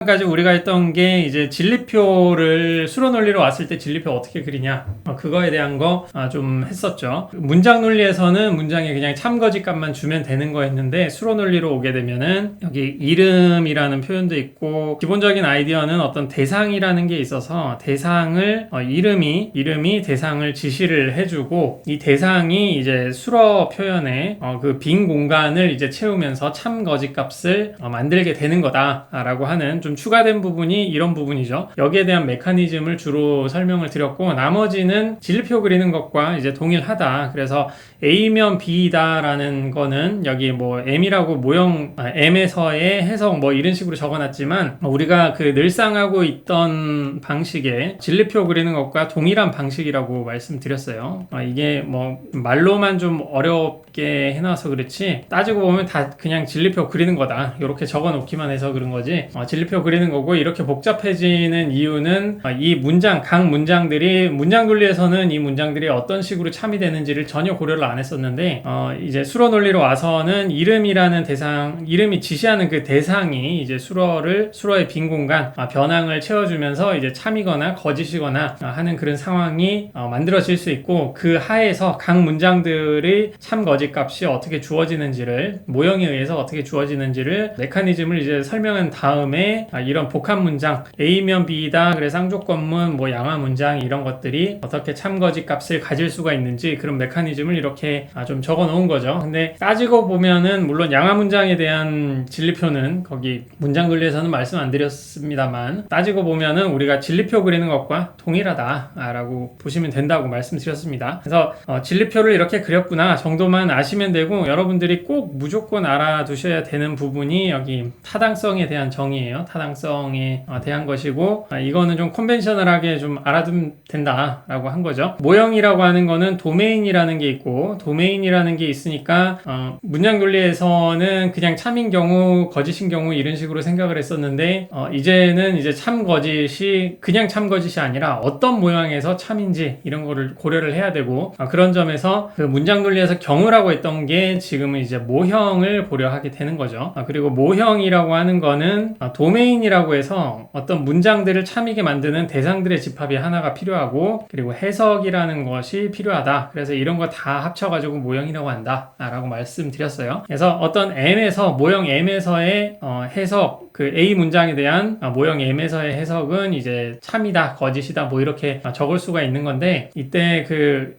까지 우리가 했던 게 이제 진리표를 수로 논리로 왔을 때 진리표 어떻게 그리냐 그거에 대한 거 좀 했었죠. 문장 논리에서는 문장에 그냥 참거짓 값만 주면 되는 거였는데 수로 논리로 오게 되면은 여기 이름이라는 표현도 있고 기본적인 아이디어는 어떤 대상이라는 게 있어서 대상을 이름이 대상을 지시를 해주고 이 대상이 이제 수로 표현에 그 빈 공간을 이제 채우면서 참거짓 값을 만들게 되는 거다라고 하는 좀 추가된 부분이 이런 부분이죠. 여기에 대한 메커니즘을 주로 설명을 드렸고 나머지는 진리표 그리는 것과 이제 동일하다. 그래서 A면 B다 라는 거는 여기 뭐 M이라고 모형 M에서의 해석 뭐 이런 식으로 적어놨지만 우리가 그 늘상 하고 있던 방식의 진리표 그리는 것과 동일한 방식이라고 말씀드렸어요. 이게 뭐 말로만 좀 어렵게 해놔서 그렇지 따지고 보면 다 그냥 진리표 그리는 거다 이렇게 적어 놓기만 해서 그런 거지 진리표 그리는 거고 이렇게 복잡해지는 이유는 이 문장 각 문장들이 문장 논리에서는 이 문장들이 어떤 식으로 참이 되는지를 전혀 고려를 안 했었는데 이제 수로 논리로 와서는 이름이라는 대상 이름이 지시하는 그 대상이 이제 수로의 빈 공간 변항을 채워주면서 이제 참이거나 거짓이거나 하는 그런 상황이 만들어질 수 있고 그 하에서 각 문장들의 참 거짓 값이 어떻게 주어지는지를 모형에 의해서 어떻게 주어지는지를 메커니즘을 이제 설명한 다음에 이런 복합 문장 A면 B다 그래서 상조건문 뭐 양화 문장 이런 것들이 어떻게 참거짓 값을 가질 수가 있는지 그런 메커니즘을 이렇게 좀 적어 놓은 거죠. 근데 따지고 보면은 물론 양화 문장에 대한 진리표는 거기 문장 논리에서는 말씀 안 드렸습니다만 따지고 보면은 우리가 진리표 그리는 것과 동일하다라고 보시면 된다고 말씀드렸습니다. 그래서 진리표를 이렇게 그렸구나 정도만 아시면 되고 여러분들이 꼭 무조건 알아두셔야 되는 부분이 여기 타당성에 대한 정의예요. 타당성에 대한 것이고 이거는 좀 컨벤셔널하게 좀 알아두면 된다라고 한 거죠. 모형이라고 하는 거는 도메인이라는 게 있고 도메인이라는 게 있으니까 문장 논리에서는 그냥 참인 경우 거짓인 경우 이런 식으로 생각을 했었는데 이제는 이제 참 거짓이 그냥 참 거짓이 아니라 어떤 모양에서 참인지 이런 거를 고려를 해야 되고 그런 점에서 그 문장 논리에서 경우라고 했던 게 지금은 이제 모형을 고려하게 되는 거죠. 그리고 모형이라고 하는 거는 도메인이라고 해서 어떤 문장들을 참이게 만드는 대상들의 집합이 하나가 필요하고 그리고 해석이라는 것이 필요하다. 그래서 이런 거 다 합쳐가지고 모형이라고 한다 라고 말씀드렸어요. 그래서 어떤 M에서 모형 M에서의 해석 그 A 문장에 대한 모형 M에서의 해석은 이제 참이다 거짓이다 뭐 이렇게 적을 수가 있는 건데 이때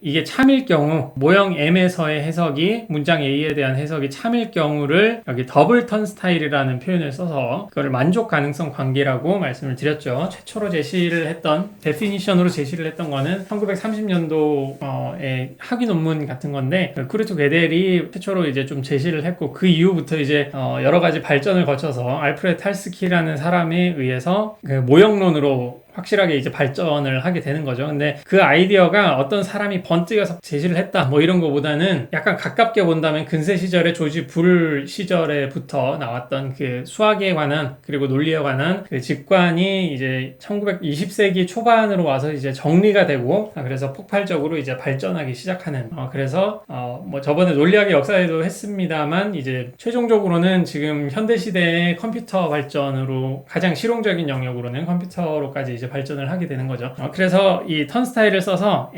이게 참일 경우 모형 M에서의 해석이 문장 A에 대한 해석이 참일 경우를 여기 더블 턴스타일이라는 표현을 써서 그걸 만족 가능성 관계라고 말씀을 드렸죠. 최초로 제시를 했던 데피니션으로 제시를 했던 거는 1930년도에 학위 논문 같은 건데 쿠르트 게델이 최초로 이제 좀 제시를 했고 그 이후부터 이제 여러 가지 발전을 거쳐서 알프레드 탈스키라는 사람에 의해서 그 모형론으로 확실하게 이제 발전을 하게 되는 거죠. 근데 그 아이디어가 어떤 사람이 번뜩여서 제시를 했다 뭐 이런 거보다는 약간 가깝게 본다면 근세 시절에 조지 불 시절에부터 나왔던 그 수학에 관한 그리고 논리에 관한 그 직관이 이제 1920세기 초반으로 와서 이제 정리가 되고 그래서 폭발적으로 이제 발전하기 시작하는 그래서 뭐 저번에 논리학의 역사에도 했습니다만 이제 최종적으로는 지금 현대 시대의 컴퓨터 발전으로 가장 실용적인 영역으로는 컴퓨터로까지 이제 발전을 하게 되는 거죠. 그래서 이 턴스타일을 써서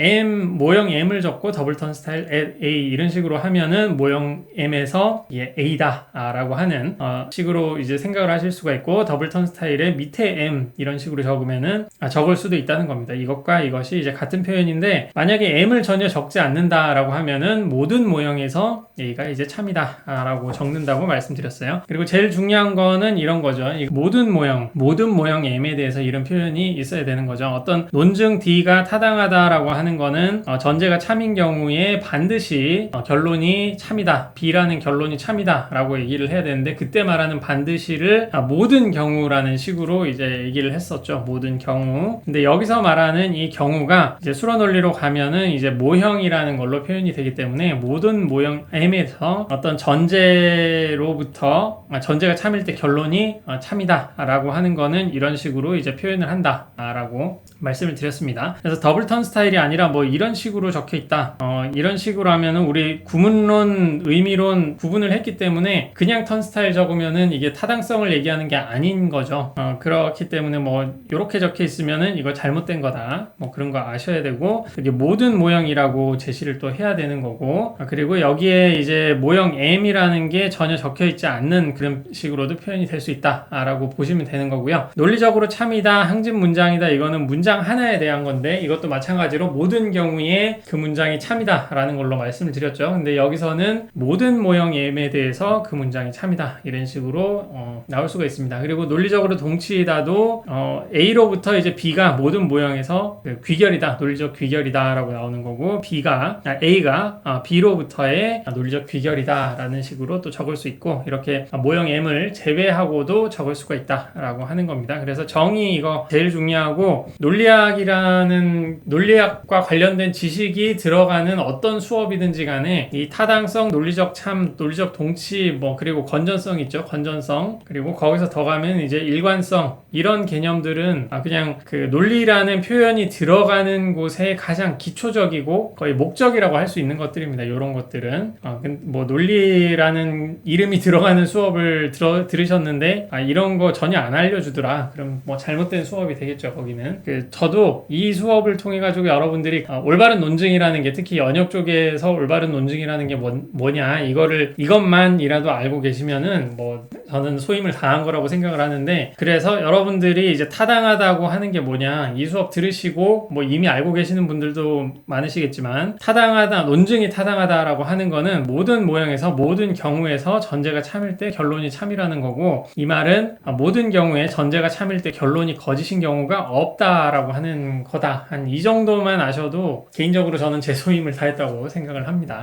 모형 M을 적고 더블 턴스타일 A 이런 식으로 하면은 모형 M에서 A다 라고 하는 식으로 이제 생각을 하실 수가 있고 더블 턴스타일에 밑에 M 이런 식으로 적으면은 적을 수도 있다는 겁니다. 이것과 이것이 이제 같은 표현인데 만약에 M을 전혀 적지 않는다 라고 하면은 모든 모형에서 A가 이제 참이다 라고 적는다고 말씀드렸어요. 그리고 제일 중요한 거는 이런 거죠. 모든 모형 M에 대해서 이런 표현이 있어야 되는 거죠. 어떤 논증 D가 타당하다라고 하는 거는 전제가 참인 경우에 반드시 결론이 참이다. B라는 결론이 참이다 라고 얘기를 해야 되는데 그때 말하는 반드시를 모든 경우라는 식으로 이제 얘기를 했었죠. 모든 경우. 근데 여기서 말하는 이 경우가 이제 수로 논리로 가면은 이제 모형이라는 걸로 표현이 되기 때문에 모든 모형 M에서 어떤 전제로부터 전제가 참일 때 결론이 참이다 라고 하는 거는 이런 식으로 이제 표현을 한다 라고 말씀을 드렸습니다. 그래서 더블 턴 스타일이 아니라 뭐 이런 식으로 적혀 있다. 이런 식으로 하면은 우리 구문론, 의미론 구분을 했기 때문에 그냥 턴 스타일 적으면은 이게 타당성을 얘기하는 게 아닌 거죠. 그렇기 때문에 뭐 이렇게 적혀 있으면은 이거 잘못된 거다. 뭐 그런 거 아셔야 되고, 이게 모든 모형이라고 제시를 또 해야 되는 거고, 그리고 여기에 이제 모형 M이라는 게 전혀 적혀 있지 않는 그런 식으로도 표현이 될 수 있다라고 보시면 되는 거고요. 논리적으로 참이다, 항진 문장이다, 이거는 문장 하나에 대한 건데, 이것도 마찬가지로 모든 경우에 그 문장이 참이다 라는 걸로 말씀을 드렸죠. 근데 여기서는 모든 모형 M에 대해서 그 문장이 참이다, 이런 식으로 나올 수가 있습니다. 그리고 논리적으로 동치다도 A로부터 이제 B가 모든 모형에서 그 귀결이다, 논리적 귀결이다 라고 나오는 거고, A가 B로부터의 논리적 귀결이다 라는 식으로 또 적을 수 있고, 이렇게 모형 M을 제외하고도 적을 수가 있다 라고 하는 겁니다. 그래서 정의, 이거 제일 중요하고, 논리학과 관련된 지식이 들어가는 어떤 수업이든지 간에 이 타당성, 논리적 참, 논리적 동치, 뭐 그리고 건전성 있죠. 건전성. 그리고 거기서 더 가면 이제 일관성, 이런 개념들은 그냥 그 논리라는 표현이 들어가는 곳에 가장 기초적이고 거의 목적이라고 할 수 있는 것들입니다. 이런 것들은 뭐 논리라는 이름이 들어가는 수업을 들으셨는데 이런 거 전혀 안 알려주더라, 그럼 뭐 잘못된 수업이 되겠죠. 거기는 저도 이 수업을 통해 가지고 여러분들이 올바른 논증이라는 게, 특히 연역 쪽에서 올바른 논증이라는 게 뭐냐, 이것만이라도 알고 계시면은 뭐 저는 소임을 다한 거라고 생각을 하는데, 그래서 여러분들이 이제 타당하다고 하는 게 뭐냐, 이 수업 들으시고 뭐 이미 알고 계시는 분들도 많으시겠지만, 논증이 타당하다라고 하는 거는 모든 모형에서 모든 경우에서 전제가 참일 때 결론이 참이라는 거고, 이 말은 모든 경우에 전제가 참일 때 결론이 거짓인 경우가 없다라고 하는 거다. 한 이 정도만 아셔도 개인적으로 저는 제 소임을 다했다고 생각을 합니다.